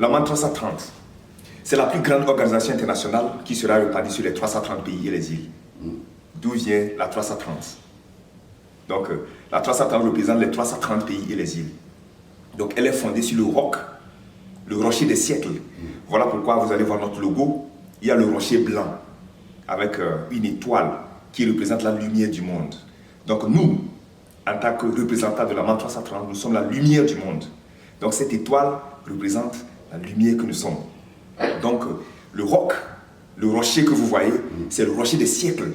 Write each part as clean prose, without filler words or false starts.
La MAN 330, c'est la plus grande organisation internationale qui sera répartie sur les 330 pays et les îles. D'où vient la 330? Donc, la 330 représente les 330 pays et les îles. Donc, elle est fondée sur le roc, le rocher des siècles. Voilà pourquoi vous allez voir notre logo. Il y a le rocher blanc avec une étoile qui représente la lumière du monde. Donc, nous, en tant que représentants de la MAN 330, nous sommes la lumière du monde. Donc, cette étoile représente la lumière que nous sommes. Donc, le roc, le rocher que vous voyez, c'est le rocher des siècles.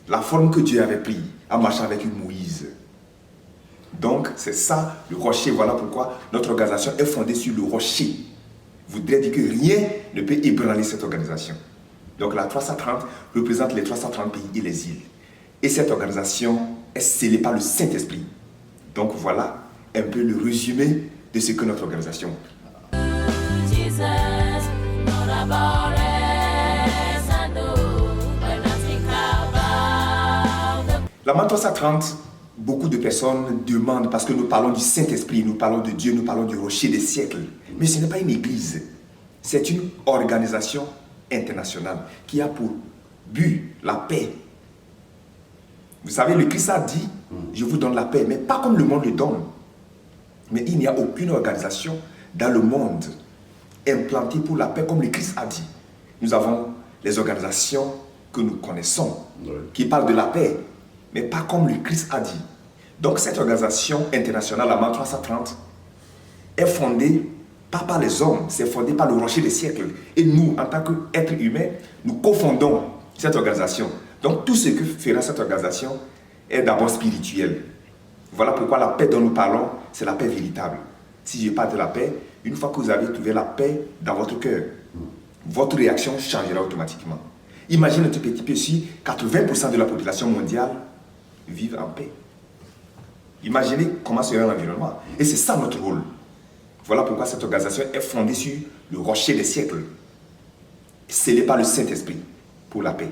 La forme que Dieu avait prise en marchant avec une Moïse. Donc, c'est ça le rocher. Voilà pourquoi notre organisation est fondée sur le rocher. Vous voudrez dire que rien ne peut ébranler cette organisation. Donc, la 330 représente les 330 pays et les îles. Et cette organisation est scellée par le Saint-Esprit. Donc, voilà un peu le résumé de ce que notre organisation. La MAN 330, beaucoup de personnes demandent, parce que nous parlons du Saint-Esprit, nous parlons de Dieu, nous parlons du rocher des siècles. Mais ce n'est pas une église, c'est une organisation internationale qui a pour but la paix. Vous savez, le Christ a dit, je vous donne la paix, mais pas comme le monde le donne. Mais il n'y a aucune organisation dans le monde implantée pour la paix comme le Christ a dit. Nous avons les organisations que nous connaissons, qui parlent de la paix, mais pas comme le Christ a dit. Donc cette organisation internationale, la MAN 330, est fondée pas par les hommes, c'est fondé par le rocher des siècles. Et nous, en tant qu'êtres humains, nous confondons cette organisation. Donc tout ce que fera cette organisation est d'abord spirituel. Voilà pourquoi la paix dont nous parlons, c'est la paix véritable. Si je parle de la paix, une fois que vous avez trouvé la paix dans votre cœur, votre réaction changera automatiquement. Imaginez un tout petit peu si 80% de la population mondiale vivent en paix. Imaginez comment serait l'environnement. Et c'est ça notre rôle. Voilà pourquoi cette organisation est fondée sur le rocher des siècles, scellé par le Saint-Esprit pour la paix.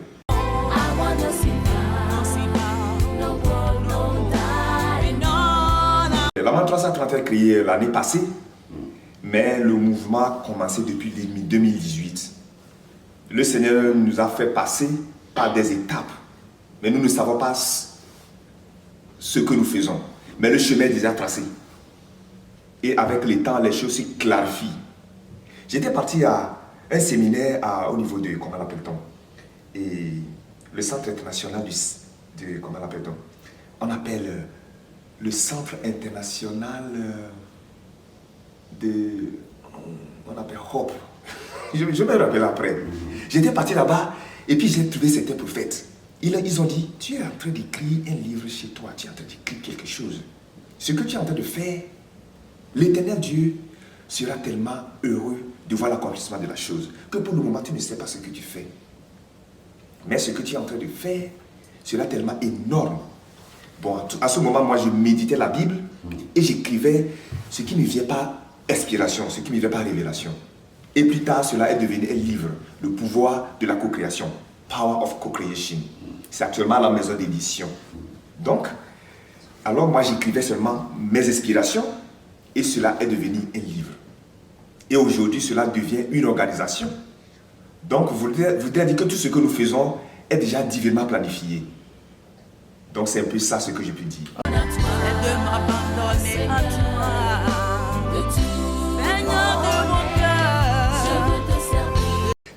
La MAN 330 est créée l'année passée, mais le mouvement a commencé depuis 2018. Le Seigneur nous a fait passer par des étapes, mais nous ne savons pas ce que nous faisons. Mais le chemin est déjà tracé. Et avec le temps, les choses se clarifient. J'étais parti à un séminaire au niveau de, comment l'appelle-t-on, et le centre international de, comment l'appelle-t-on, on appelle le centre international on appelle Hope. Je me rappelle après. J'étais parti là-bas et puis j'ai trouvé certains prophètes. Ils ont dit, tu es en train d'écrire un livre chez toi, tu es en train d'écrire quelque chose. Ce que tu es en train de faire, l'Éternel Dieu sera tellement heureux de voir l'accomplissement de la chose que pour le moment, tu ne sais pas ce que tu fais. Mais ce que tu es en train de faire sera tellement énorme. Bon, à ce moment, moi, je méditais la Bible et j'écrivais ce qui ne vient pas inspiration, ce qui ne vient pas révélation. Et plus tard, cela est devenu un livre, Le pouvoir de la co-création, Power of Co-Creation. C'est actuellement à la maison d'édition. Donc, alors moi, j'écrivais seulement mes inspirations et cela est devenu un livre. Et aujourd'hui, cela devient une organisation. Donc, vous voudrez dire que tout ce que nous faisons est déjà divinement planifié. Donc, c'est un peu ça ce que je peux dire.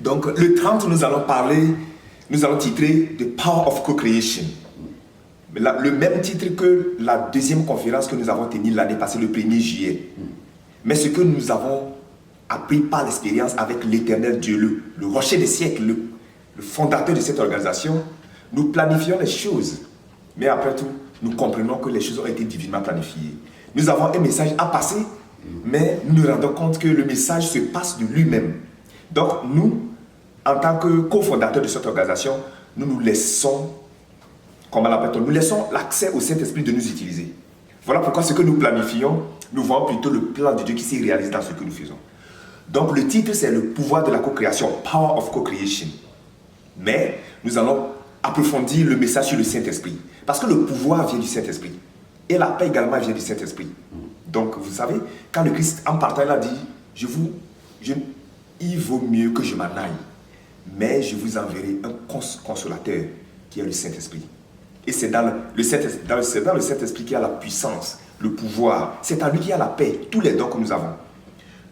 Donc, le 30, nous allons titrer The Power of Co-Creation. Le même titre que la deuxième conférence que nous avons tenue l'année passée, le 1er juillet. Mais ce que nous avons appris par l'expérience avec l'Éternel Dieu, le rocher des siècles, le fondateur de cette organisation, nous planifions les choses. Mais après tout, nous comprenons que les choses ont été divinement planifiées. Nous avons un message à passer, mais nous nous rendons compte que le message se passe de lui-même. Donc nous, en tant que cofondateurs de cette organisation, nous laissons, comment l'appelle-t-on, nous laissons l'accès au Saint-Esprit de nous utiliser. Voilà pourquoi ce que nous planifions, nous voyons plutôt le plan de Dieu qui s'est réalisé dans ce que nous faisons. Donc le titre, c'est le pouvoir de la co-création, Power of Co-Creation. Mais nous allons approfondir le message sur le Saint-Esprit. Parce que le pouvoir vient du Saint-Esprit. Et la paix également vient du Saint-Esprit. Donc, vous savez, quand le Christ, en partant, il a dit, je vous il vaut mieux que je m'en aille. Mais je vous enverrai un consolateur qui est le Saint-Esprit. Et c'est dans le Saint-Esprit qu'il y a la puissance, le pouvoir. C'est en lui qu'il y a la paix, tous les dons que nous avons.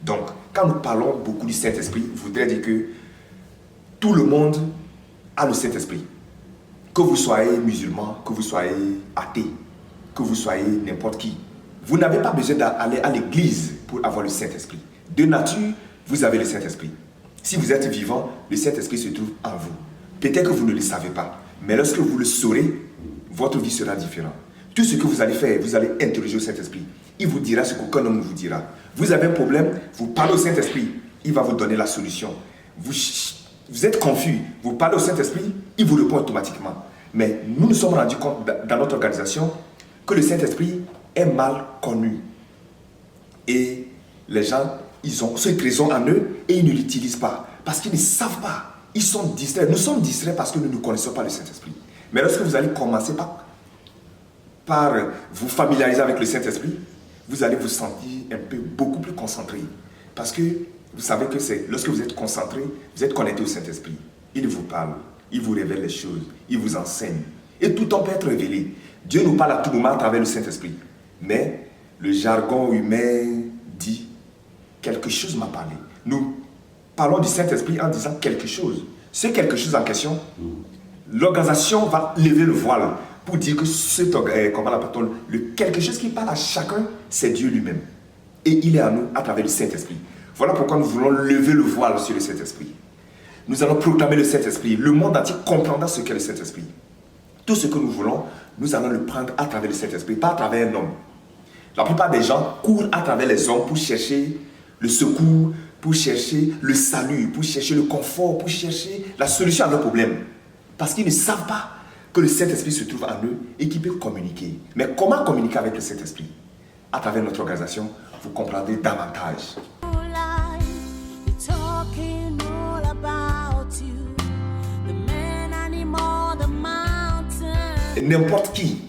Donc, quand nous parlons beaucoup du Saint-Esprit, je voudrais dire que tout le monde a le Saint-Esprit. Que vous soyez musulman, que vous soyez athée, que vous soyez n'importe qui. Vous n'avez pas besoin d'aller à l'église pour avoir le Saint-Esprit. De nature, vous avez le Saint-Esprit. Si vous êtes vivant, le Saint-Esprit se trouve en vous. Peut-être que vous ne le savez pas. Mais lorsque vous le saurez, votre vie sera différente. Tout ce que vous allez faire, vous allez interroger au Saint-Esprit. Il vous dira ce qu'aucun homme ne vous dira. Vous avez un problème, vous parlez au Saint-Esprit, il va vous donner la solution. Vous êtes confus, vous parlez au Saint-Esprit, il vous répond automatiquement. Mais nous nous sommes rendus compte dans notre organisation que le Saint-Esprit est mal connu. Et les gens, ils ont ce trésor en eux et ils ne l'utilisent pas. Parce qu'ils ne savent pas. Ils sont distraits. Nous sommes distraits parce que nous ne connaissons pas le Saint-Esprit. Mais lorsque vous allez commencer par vous familiariser avec le Saint-Esprit, vous allez vous sentir un peu beaucoup plus concentré. Parce que vous savez que c'est lorsque vous êtes concentré, vous êtes connecté au Saint-Esprit. Il vous parle, il vous révèle les choses, il vous enseigne. Et tout en peut être révélé. Dieu nous parle à tout moment à travers le Saint-Esprit. Mais le jargon humain dit quelque chose m'a parlé. Nous parlons du Saint-Esprit en disant quelque chose. C'est quelque chose en question. L'organisation va lever le voile pour dire que le quelque chose qui parle à chacun, c'est Dieu lui-même. Et il est à nous à travers le Saint-Esprit. Voilà pourquoi nous voulons lever le voile sur le Saint-Esprit. Nous allons proclamer le Saint-Esprit. Le monde entier comprendra ce qu'est le Saint-Esprit. Tout ce que nous voulons, nous allons le prendre à travers le Saint-Esprit, pas à travers un homme. La plupart des gens courent à travers les hommes pour chercher le secours, pour chercher le salut, pour chercher le confort, pour chercher la solution à leurs problèmes. Parce qu'ils ne savent pas que le Saint-Esprit se trouve en eux et qu'ils peuvent communiquer. Mais comment communiquer avec le Saint-Esprit? À travers notre organisation, vous comprendrez davantage. N'importe qui,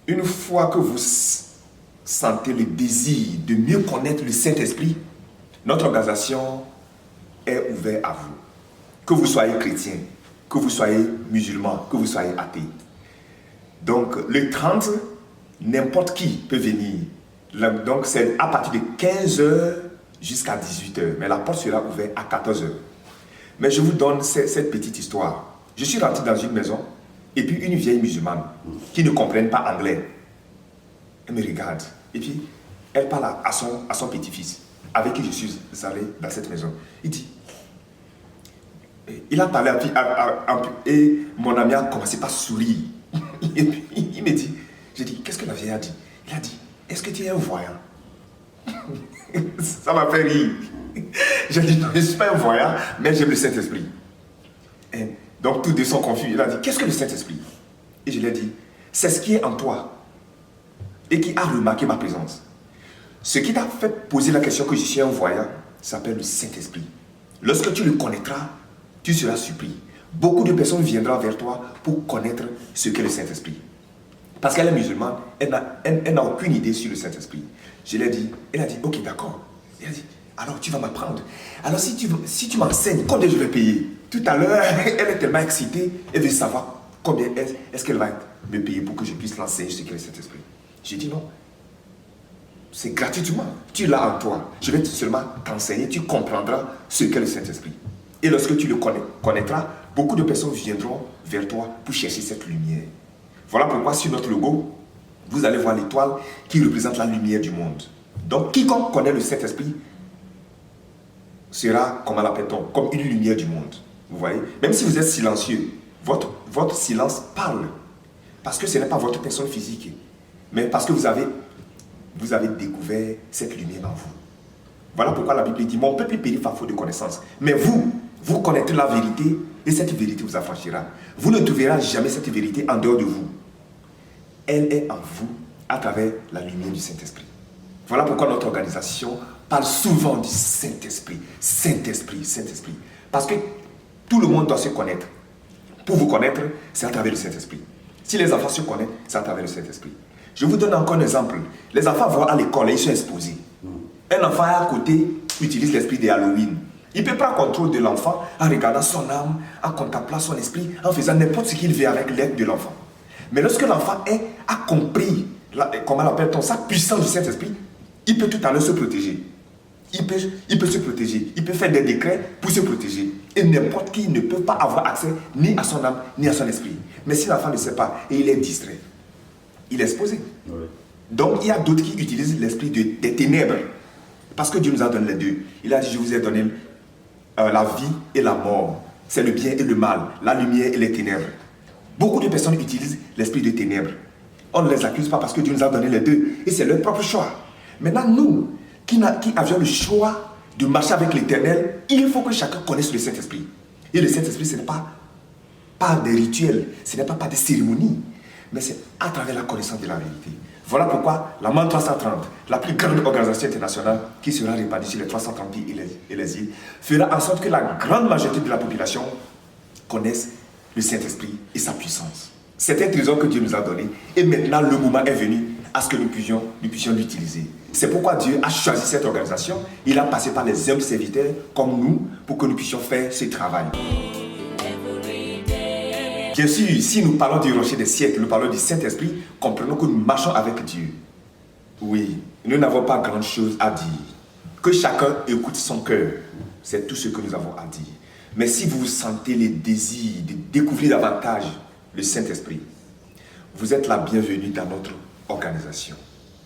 une fois que vous sentez le désir de mieux connaître le Saint-Esprit, notre organisation est ouverte à vous. Que vous soyez chrétien, que vous soyez musulman, que vous soyez athée. Donc, le 30, n'importe qui peut venir. Donc, c'est à partir de 15h jusqu'à 18h. Mais la porte sera ouverte à 14h. Mais je vous donne cette petite histoire. Je suis rentré dans une maison et puis une vieille musulmane qui ne comprenne pas anglais. Elle me regarde et puis elle parle à son petit-fils avec qui je suis allé dans cette maison. Il a parlé et mon ami a commencé par sourire. Et puis il me dit, j'ai dit, qu'est-ce que la vieille a dit? Il a dit, est-ce que tu es un voyant? Ça m'a fait rire. J'ai dit, non, je ne suis pas un voyant, mais j'aime le Saint-Esprit. Et donc tous deux sont confus. Il a dit, qu'est-ce que le Saint-Esprit? Et je lui ai dit, c'est ce qui est en toi et qui a remarqué ma présence. Ce qui t'a fait poser la question que je suis un voyant s'appelle le Saint-Esprit. Lorsque tu le connaîtras, tu seras surpris. Beaucoup de personnes viendront vers toi pour connaître ce qu'est le Saint-Esprit. Parce qu'elle est musulmane, elle n'a aucune idée sur le Saint-Esprit. Je lui ai dit, elle a dit, ok, d'accord. Elle a dit, alors tu vas m'apprendre. Alors si tu m'enseignes, combien je vais payer? Tout à l'heure, elle est tellement excitée, elle veut savoir combien est-ce qu'elle va me payer pour que je puisse l'enseigner ce qu'est le Saint-Esprit. J'ai dit non. C'est gratuitement. Tu l'as en toi. Je vais seulement t'enseigner, tu comprendras ce qu'est le Saint-Esprit. Et lorsque tu le connaîtras, beaucoup de personnes viendront vers toi pour chercher cette lumière. Voilà pourquoi sur notre logo, vous allez voir l'étoile qui représente la lumière du monde. Donc, quiconque connaît le Saint-Esprit sera, comment l'appelle-t-on, comme une lumière du monde. Vous voyez? Même si vous êtes silencieux, votre silence parle. Parce que ce n'est pas votre personne physique, mais parce que vous avez découvert cette lumière en vous. Voilà pourquoi la Bible dit, mon peuple périt par faute de connaissance. Mais vous connaîtrez la vérité et cette vérité vous affranchira. Vous ne trouverez jamais cette vérité en dehors de vous. Elle est en vous à travers la lumière du Saint-Esprit. Voilà pourquoi notre organisation parle souvent du Saint-Esprit. Saint-Esprit, Saint-Esprit. Parce que tout le monde doit se connaître. Pour vous connaître, c'est à travers le Saint-Esprit. Si les enfants se connaissent, c'est à travers le Saint-Esprit. Je vous donne encore un exemple. Les enfants vont à l'école et ils sont exposés. Un enfant est à côté, utilise l'esprit de Halloween. Il peut prendre contrôle de l'enfant en regardant son âme, en contemplant son esprit, en faisant n'importe ce qu'il veut avec l'aide de l'enfant. Mais lorsque l'enfant a compris, comment l'appelle-t-on, sa puissance du Saint-Esprit, il peut tout à l'heure se protéger. Il peut se protéger. Il peut faire des décrets pour se protéger. Et n'importe qui ne peut pas avoir accès ni à son âme, ni à son esprit. Mais si l'enfant ne sait pas et il est distrait, il est exposé. Oui. Donc, il y a d'autres qui utilisent l'esprit des ténèbres. Parce que Dieu nous a donné les deux. Il a dit, je vous ai donné la vie et la mort. C'est le bien et le mal, la lumière et les ténèbres. Beaucoup de personnes utilisent l'esprit des ténèbres. On ne les accuse pas parce que Dieu nous a donné les deux. Et c'est leur propre choix. Maintenant, nous, qui avions le choix de marcher avec l'Éternel, il faut que chacun connaisse le Saint-Esprit. Et le Saint-Esprit, ce n'est pas des rituels, ce n'est pas des cérémonies, mais c'est à travers la connaissance de la vérité. Voilà pourquoi la MAN 330, la plus grande organisation internationale qui sera répandue sur les 330 pays et les îles, fera en sorte que la grande majorité de la population connaisse le Saint-Esprit et sa puissance. C'est un trésor que Dieu nous a donné et maintenant le moment est venu à ce que nous puissions l'utiliser. C'est pourquoi Dieu a choisi cette organisation. Il a passé par les humbles serviteurs comme nous pour que nous puissions faire ce travail. Bien sûr, si nous parlons du rocher des siècles, nous parlons du Saint-Esprit, comprenons que nous marchons avec Dieu. Oui, nous n'avons pas grand chose à dire. Que chacun écoute son cœur. C'est tout ce que nous avons à dire. Mais si vous sentez les désirs de découvrir davantage le Saint-Esprit, vous êtes la bienvenue dans notre organisation.